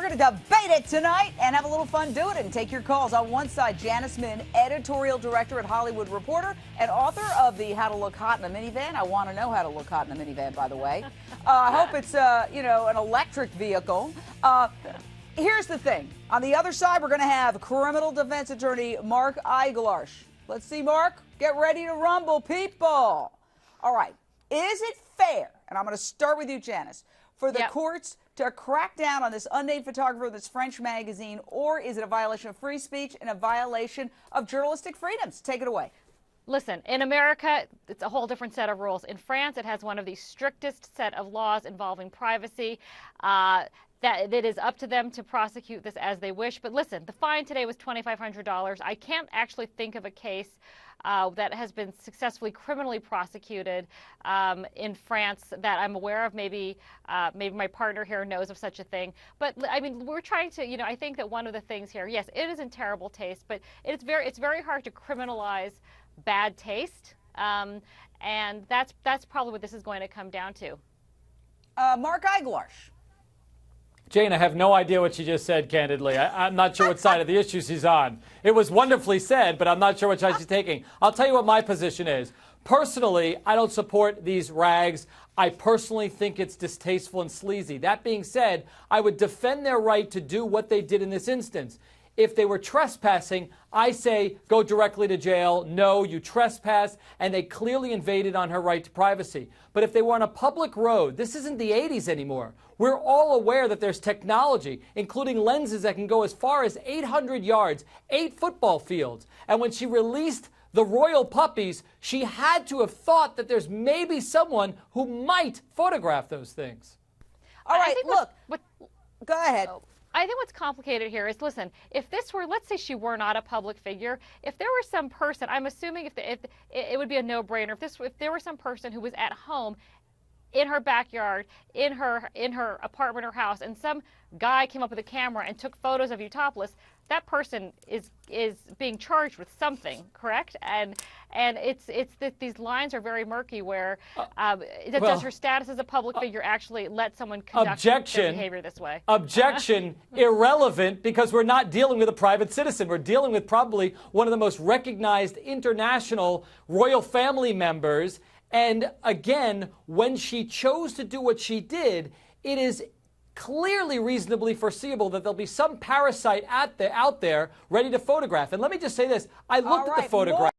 We're going to debate it tonight and have a little fun doing it and take your calls. On one side, Janice Min, editorial director at Hollywood Reporter and author of the How to Look Hot in a Minivan. I want to know how to look hot in a minivan, by the way. I hope it's, an electric vehicle. Here's the thing. On the other side, we're going to have criminal defense attorney Mark Eiglarsh. Let's see, Mark. Get ready to rumble, people. All right. Is it fair, and I'm going to start with you, Janice, for the courts to crack down on this unnamed photographer of this French magazine, or is it a violation of free speech and a violation of journalistic freedoms? Take it away. Listen, in America, it's a whole different set of rules. In France, it has one of the strictest set of laws involving privacy. That it is up to them to prosecute this as they wish. But listen, the fine today was $2,500. I can't actually think of a case that has been successfully criminally prosecuted in France that I'm aware of. Maybe my partner here knows of such a thing. But I mean, we're trying to, I think that one of the things here, yes, it is in terrible taste, but it's very hard to criminalize bad taste, and that's probably what this is going to come down to. Mark Eiglarsh. Jane, I have no idea what she just said, candidly. I'm not sure what side of the issue she's on. It was wonderfully said, but I'm not sure what side she's taking. I'll tell you what my position is. Personally, I don't support these rags. I personally think it's distasteful and sleazy. That being said, I would defend their right to do what they did in this instance. If they were trespassing, I say go directly to jail. No, you trespassed, and they clearly invaded on her right to privacy. But if they were on a public road, this isn't the 80s anymore. We're all aware that there's technology, including lenses that can go as far as 800 yards, 8 football fields. And when she released the royal puppies, she had to have thought that there's maybe someone who might photograph those things. All right, look. Go ahead. I think what's complicated here is, listen, if this were, let's say she were not a public figure, if there were some person, I'm assuming if it would be a no-brainer, if there were some person who was at home in her backyard, in her apartment or house, and some guy came up with a camera and took photos of you topless, that person is being charged with something, correct? And it's that these lines are very murky where does her status as a public figure actually let someone conduct their behavior this way? Objection, irrelevant, because we're not dealing with a private citizen. We're dealing with probably one of the most recognized international royal family members. And again, when she chose to do what she did, it is clearly reasonably foreseeable that there'll be some parasite out there ready to photograph. And let me just say this. I looked at the photograph.